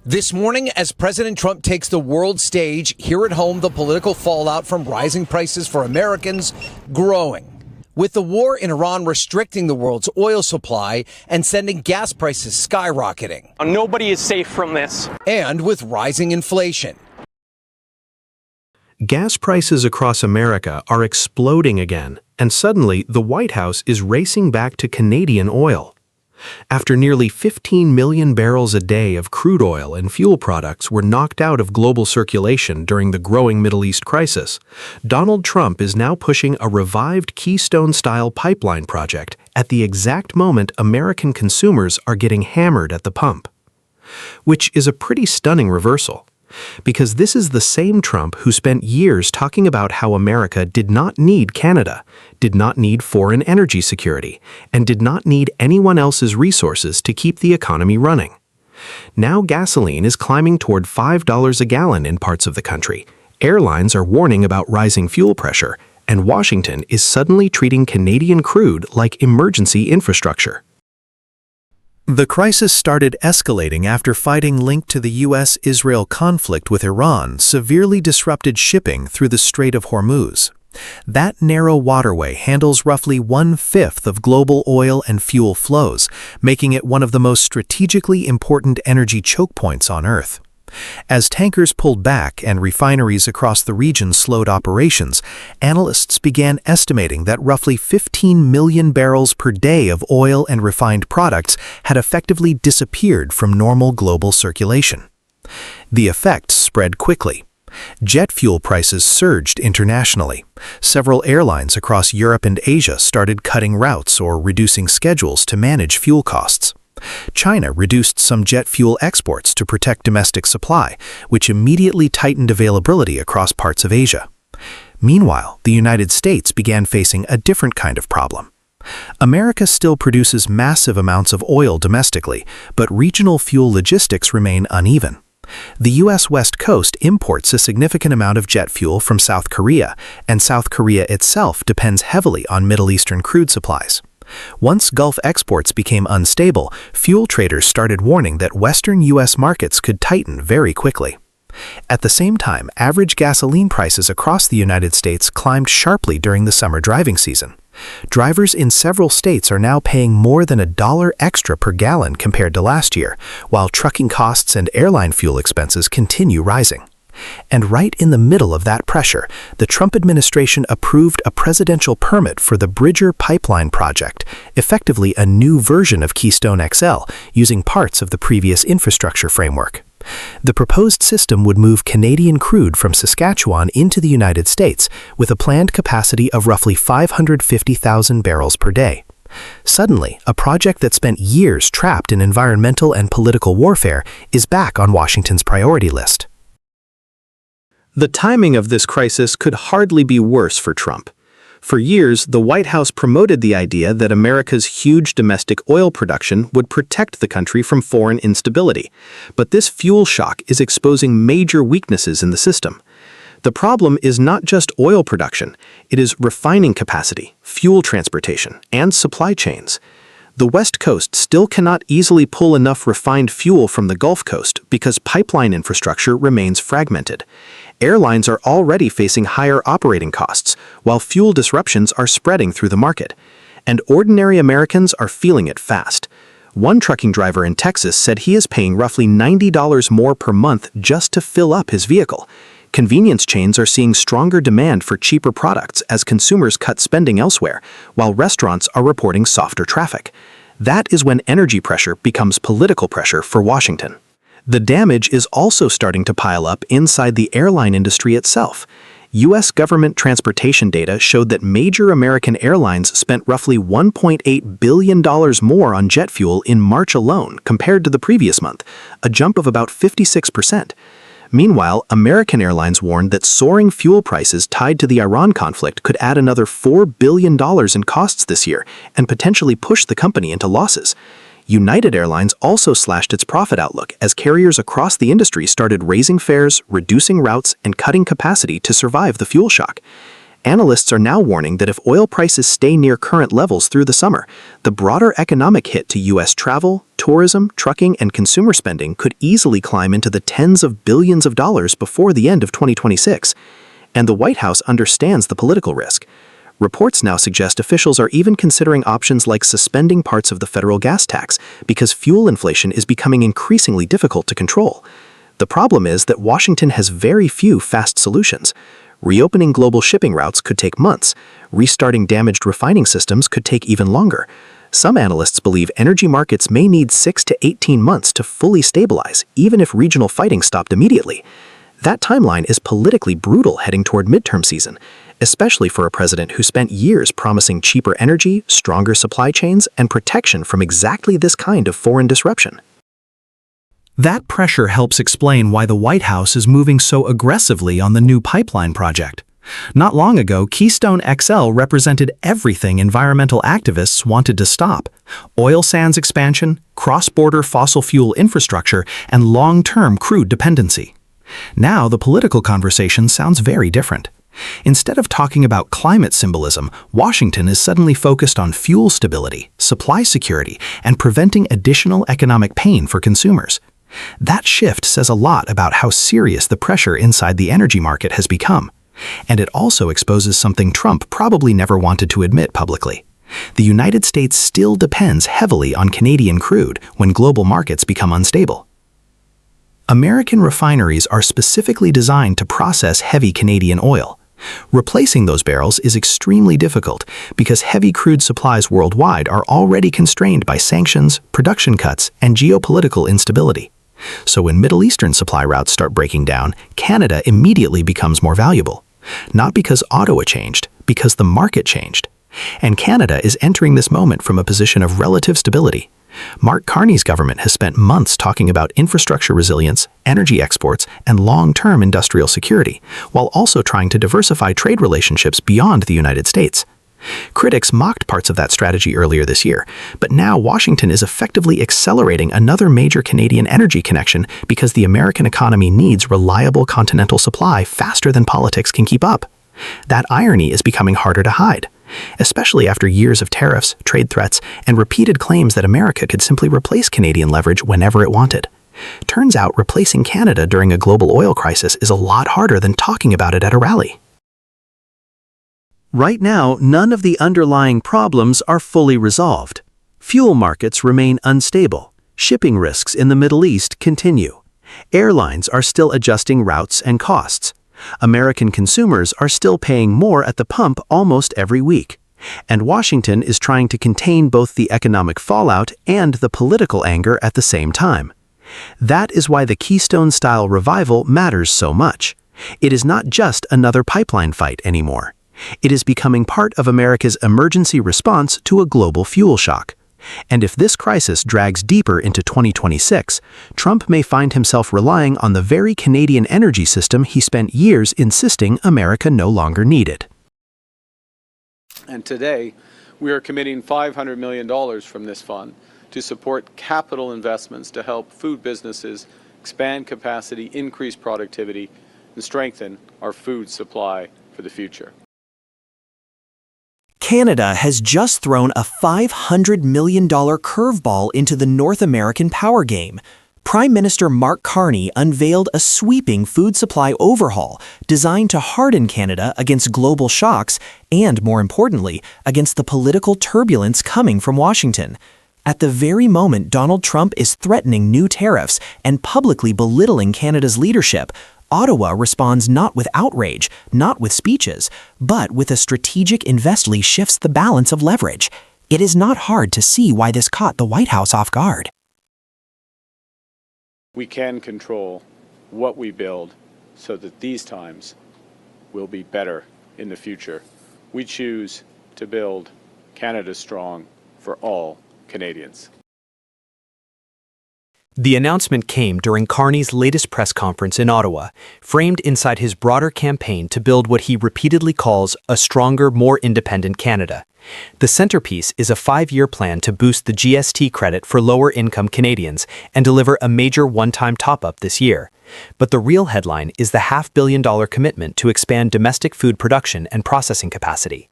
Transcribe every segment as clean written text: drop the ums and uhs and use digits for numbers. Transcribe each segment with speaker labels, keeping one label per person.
Speaker 1: This morning, as President Trump takes the world stage, here at home, the political fallout from rising prices for Americans growing. With the war in Iran restricting the world's oil supply and sending gas prices skyrocketing.
Speaker 2: Nobody is safe from this.
Speaker 1: And with rising inflation.
Speaker 3: Gas prices across America are exploding again, and suddenly the White House is racing back to Canadian oil. After nearly 15 million barrels a day of crude oil and fuel products were knocked out of global circulation during the growing Middle East crisis, Donald Trump is now pushing a revived Keystone-style pipeline project at the exact moment American consumers are getting hammered at the pump. Which is a pretty stunning reversal, because this is the same Trump who spent years talking about how America did not need Canada, did not need foreign energy security, and did not need anyone else's resources to keep the economy running. Now gasoline is climbing toward $5 a gallon in parts of the country. Airlines are warning about rising fuel pressure, and Washington is suddenly treating Canadian crude like emergency infrastructure. The crisis started escalating after fighting linked to the U.S.-Israel conflict with Iran severely disrupted shipping through the Strait of Hormuz. That narrow waterway handles roughly 1/5 of global oil and fuel flows, making it one of the most strategically important energy choke points on Earth. As tankers pulled back and refineries across the region slowed operations, analysts began estimating that roughly 15 million barrels per day of oil and refined products had effectively disappeared from normal global circulation. The effect spread quickly. Jet fuel prices surged internationally. Several airlines across Europe and Asia started cutting routes or reducing schedules to manage fuel costs. China reduced some jet fuel exports to protect domestic supply, which immediately tightened availability across parts of Asia. Meanwhile, the United States began facing a different kind of problem. America still produces massive amounts of oil domestically, but regional fuel logistics remain uneven. The U.S. West Coast imports a significant amount of jet fuel from South Korea, and South Korea itself depends heavily on Middle Eastern crude supplies. Once Gulf exports became unstable, fuel traders started warning that Western U.S. markets could tighten very quickly. At the same time, average gasoline prices across the United States climbed sharply during the summer driving season. Drivers in several states are now paying more than $1 extra per gallon compared to last year, while trucking costs and airline fuel expenses continue rising. And right in the middle of that pressure, the Trump administration approved a presidential permit for the Bridger Pipeline project, effectively a new version of Keystone XL, using parts of the previous infrastructure framework. The proposed system would move Canadian crude from Saskatchewan into the United States, with a planned capacity of roughly 550,000 barrels per day. Suddenly, a project that spent years trapped in environmental and political warfare is back on Washington's priority list. The timing of this crisis could hardly be worse for Trump. For years, the White House promoted the idea that America's huge domestic oil production would protect the country from foreign instability. But this fuel shock is exposing major weaknesses in the system. The problem is not just oil production, it is refining capacity, fuel transportation, and supply chains. The West Coast still cannot easily pull enough refined fuel from the Gulf Coast because pipeline infrastructure remains fragmented. Airlines are already facing higher operating costs, while fuel disruptions are spreading through the market. And ordinary Americans are feeling it fast. One trucking driver in Texas said he is paying roughly $90 more per month just to fill up his vehicle. Convenience chains are seeing stronger demand for cheaper products as consumers cut spending elsewhere, while restaurants are reporting softer traffic. That is when energy pressure becomes political pressure for Washington. The damage is also starting to pile up inside the airline industry itself. U.S. government transportation data showed that major American airlines spent roughly $1.8 billion more on jet fuel in March alone compared to the previous month, a jump of about 56%. Meanwhile, American Airlines warned that soaring fuel prices tied to the Iran conflict could add another $4 billion in costs this year and potentially push the company into losses. United Airlines also slashed its profit outlook as carriers across the industry started raising fares, reducing routes, and cutting capacity to survive the fuel shock. Analysts are now warning that if oil prices stay near current levels through the summer, the broader economic hit to U.S. travel, tourism, trucking, and consumer spending could easily climb into the tens of billions of dollars before the end of 2026. And the White House understands the political risk. Reports now suggest officials are even considering options like suspending parts of the federal gas tax because fuel inflation is becoming increasingly difficult to control. The problem is that Washington has very few fast solutions. Reopening global shipping routes could take months. Restarting damaged refining systems could take even longer. Some analysts believe energy markets may need 6 to 18 months to fully stabilize, even if regional fighting stopped immediately. That timeline is politically brutal heading toward midterm season, especially for a president who spent years promising cheaper energy, stronger supply chains, and protection from exactly this kind of foreign disruption.
Speaker 4: That pressure helps explain why the White House is moving so aggressively on the new pipeline project. Not long ago, Keystone-XL represented everything environmental activists wanted to stop: oil sands expansion, cross-border fossil fuel infrastructure, and long-term crude dependency. Now, the political conversation sounds very different. Instead of talking about climate symbolism, Washington is suddenly focused on fuel stability, supply security, and preventing additional economic pain for consumers. That shift says a lot about how serious the pressure inside the energy market has become. And it also exposes something Trump probably never wanted to admit publicly. The United States still depends heavily on Canadian crude when global markets become unstable. American refineries are specifically designed to process heavy Canadian oil. Replacing those barrels is extremely difficult because heavy crude supplies worldwide are already constrained by sanctions, production cuts, and geopolitical instability. So when Middle Eastern supply routes start breaking down, Canada immediately becomes more valuable. Not because Ottawa changed, because the market changed. And Canada is entering this moment from a position of relative stability. Mark Carney's government has spent months talking about infrastructure resilience, energy exports, and long-term industrial security, while also trying to diversify trade relationships beyond the United States. Critics mocked parts of that strategy earlier this year, but now Washington is effectively accelerating another major Canadian energy connection because the American economy needs reliable continental supply faster than politics can keep up. That irony is becoming harder to hide, especially after years of tariffs, trade threats, and repeated claims that America could simply replace Canadian leverage whenever it wanted. Turns out replacing Canada during a global oil crisis is a lot harder than talking about it at a rally.
Speaker 5: Right now, none of the underlying problems are fully resolved. Fuel markets remain unstable. Shipping risks in the Middle East continue. Airlines are still adjusting routes and costs. American consumers are still paying more at the pump almost every week. And Washington is trying to contain both the economic fallout and the political anger at the same time. That is why the Keystone-style revival matters so much. It is not just another pipeline fight anymore. It is becoming part of America's emergency response to a global fuel shock. And if this crisis drags deeper into 2026, Trump may find himself relying on the very Canadian energy system he spent years insisting America no longer needed.
Speaker 6: And today, we are committing $500 million from this fund to support capital investments to help food businesses expand capacity, increase productivity, and strengthen our food supply for the future.
Speaker 7: Canada has just thrown a $500 million curveball into the North American power game. Prime Minister Mark Carney unveiled a sweeping food supply overhaul designed to harden Canada against global shocks and, more importantly, against the political turbulence coming from Washington. At the very moment Donald Trump is threatening new tariffs and publicly belittling Canada's leadership, Ottawa responds not with outrage, not with speeches, but with a strategic investment shifts the balance of leverage. It is not hard to see why this caught the White House off guard.
Speaker 6: We can control what we build so that these times will be better in the future. We choose to build Canada strong for all Canadians.
Speaker 8: The announcement came during Carney's latest press conference in Ottawa, framed inside his broader campaign to build what he repeatedly calls a stronger, more independent Canada. The centerpiece is a 5-year plan to boost the GST credit for lower-income Canadians and deliver a major one-time top-up this year. But the real headline is the $500 million commitment to expand domestic food production and processing capacity.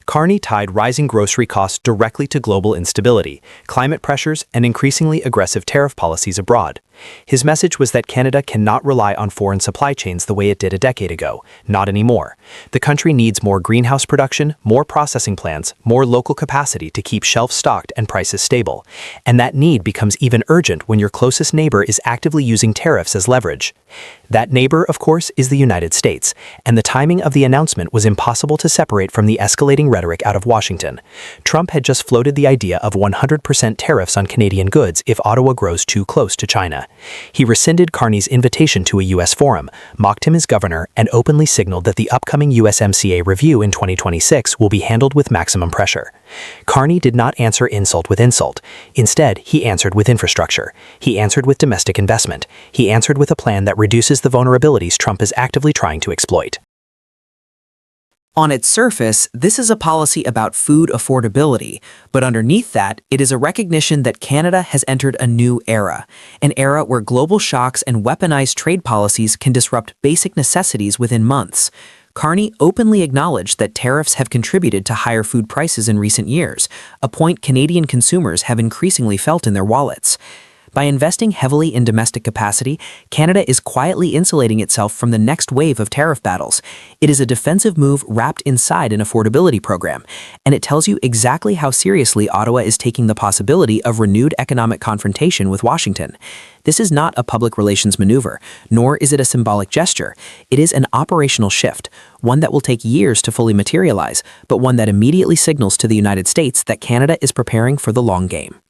Speaker 8: Carney tied rising grocery costs directly to global instability, climate pressures, and increasingly aggressive tariff policies abroad. His message was that Canada cannot rely on foreign supply chains the way it did a decade ago. Not anymore. The country needs more greenhouse production, more processing plants, more local capacity to keep shelves stocked and prices stable. And that need becomes even urgent when your closest neighbor is actively using tariffs as leverage. That neighbor, of course, is the United States, and the timing of the announcement was impossible to separate from the escalating rhetoric out of Washington. Trump had just floated the idea of 100% tariffs on Canadian goods if Ottawa grows too close to China. He rescinded Carney's invitation to a U.S. forum, mocked him as governor, and openly signaled that the upcoming USMCA review in 2026 will be handled with maximum pressure. Carney did not answer insult with insult. Instead, he answered with infrastructure. He answered with domestic investment. He answered with a plan that reduces the vulnerabilities Trump is actively trying to exploit.
Speaker 7: On its surface, this is a policy about food affordability, but underneath that, it is a recognition that Canada has entered a new era, an era where global shocks and weaponized trade policies can disrupt basic necessities within months. Carney openly acknowledged that tariffs have contributed to higher food prices in recent years, a point Canadian consumers have increasingly felt in their wallets. By investing heavily in domestic capacity, Canada is quietly insulating itself from the next wave of tariff battles. It is a defensive move wrapped inside an affordability program, and it tells you exactly how seriously Ottawa is taking the possibility of renewed economic confrontation with Washington. This is not a public relations maneuver, nor is it a symbolic gesture. It is an operational shift, one that will take years to fully materialize, but one that immediately signals to the United States that Canada is preparing for the long game.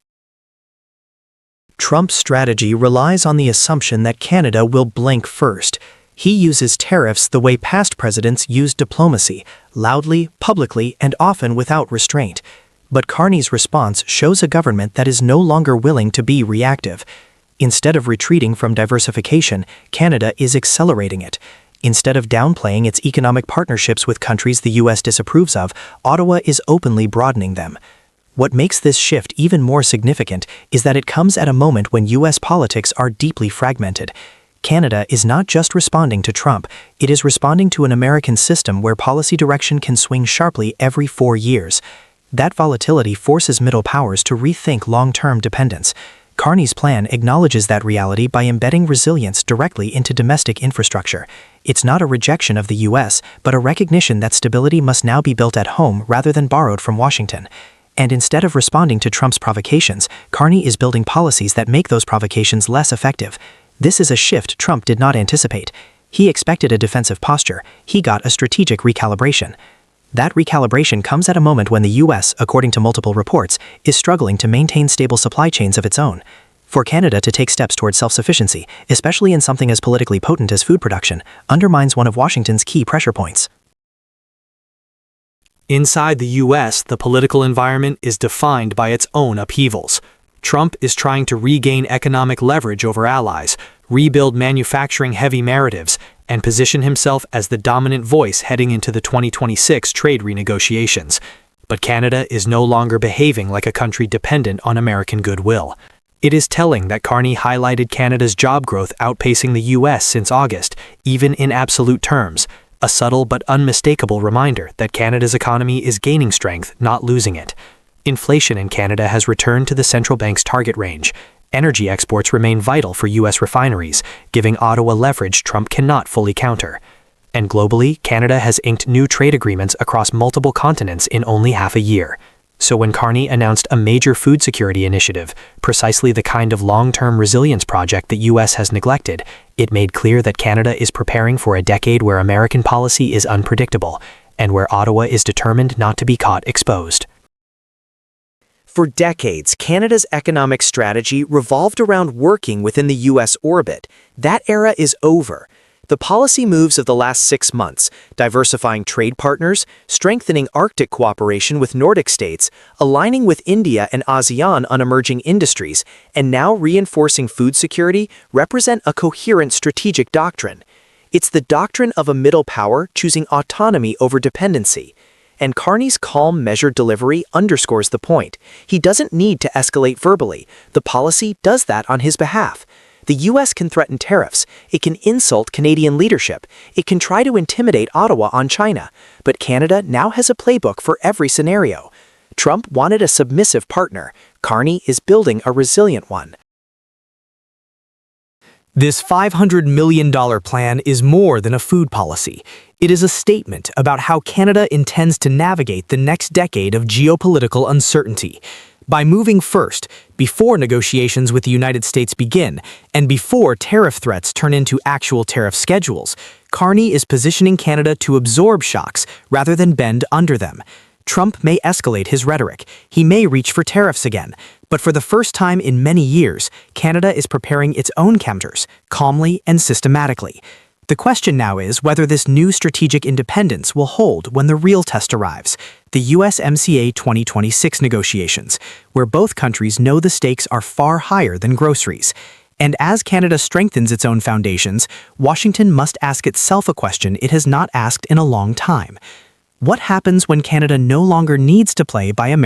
Speaker 4: Trump's strategy relies on the assumption that Canada will blink first. He uses tariffs the way past presidents used diplomacy, loudly, publicly, and often without restraint. But Carney's response shows a government that is no longer willing to be reactive. Instead of retreating from diversification, Canada is accelerating it. Instead of downplaying its economic partnerships with countries the U.S. disapproves of, Ottawa is openly broadening them. What makes this shift even more significant is that it comes at a moment when U.S. politics are deeply fragmented. Canada is not just responding to Trump, it is responding to an American system where policy direction can swing sharply every 4 years. That volatility forces middle powers to rethink long-term dependence. Carney's plan acknowledges that reality by embedding resilience directly into domestic infrastructure. It's not a rejection of the U.S., but a recognition that stability must now be built at home rather than borrowed from Washington. And instead of responding to Trump's provocations, Carney is building policies that make those provocations less effective. This is a shift Trump did not anticipate. He expected a defensive posture. He got a strategic recalibration. That recalibration comes at a moment when the U.S., according to multiple reports, is struggling to maintain stable supply chains of its own. For Canada to take steps towards self-sufficiency, especially in something as politically potent as food production, undermines one of Washington's key pressure points.
Speaker 8: Inside the U.S., the political environment is defined by its own upheavals. Trump is trying to regain economic leverage over allies, rebuild manufacturing-heavy narratives, and position himself as the dominant voice heading into the 2026 trade renegotiations. But Canada is no longer behaving like a country dependent on American goodwill. It is telling that Carney highlighted Canada's job growth outpacing the U.S. since August, even in absolute terms. A subtle but unmistakable reminder that Canada's economy is gaining strength, not losing it. Inflation in Canada has returned to the central bank's target range. Energy exports remain vital for U.S. refineries, giving Ottawa leverage Trump cannot fully counter. And globally, Canada has inked new trade agreements across multiple continents in only half a year. So when Carney announced a major food security initiative, precisely the kind of long-term resilience project the U.S. has neglected, it made clear that Canada is preparing for a decade where American policy is unpredictable, and where Ottawa is determined not to be caught exposed.
Speaker 7: For decades, Canada's economic strategy revolved around working within the U.S. orbit. That era is over. The policy moves of the last 6 months, diversifying trade partners, strengthening Arctic cooperation with Nordic states, aligning with India and ASEAN on emerging industries, and now reinforcing food security, represent a coherent strategic doctrine. It's the doctrine of a middle power choosing autonomy over dependency. And Carney's calm, measured delivery underscores the point. He doesn't need to escalate verbally. The policy does that on his behalf. The U.S. can threaten tariffs. It can insult Canadian leadership. It can try to intimidate Ottawa on China. But Canada now has a playbook for every scenario. Trump wanted a submissive partner. Carney is building a resilient one.
Speaker 8: This $500 million plan is more than a food policy. It is a statement about how Canada intends to navigate the next decade of geopolitical uncertainty. By moving first, before negotiations with the United States begin, and before tariff threats turn into actual tariff schedules, Carney is positioning Canada to absorb shocks rather than bend under them. Trump may escalate his rhetoric. He may reach for tariffs again. But for the first time in many years, Canada is preparing its own counters, calmly and systematically. The question now is whether this new strategic independence will hold when the real test arrives, the USMCA 2026 negotiations, where both countries know the stakes are far higher than groceries. And as Canada strengthens its own foundations, Washington must ask itself a question it has not asked in a long time. What happens when Canada no longer needs to play by American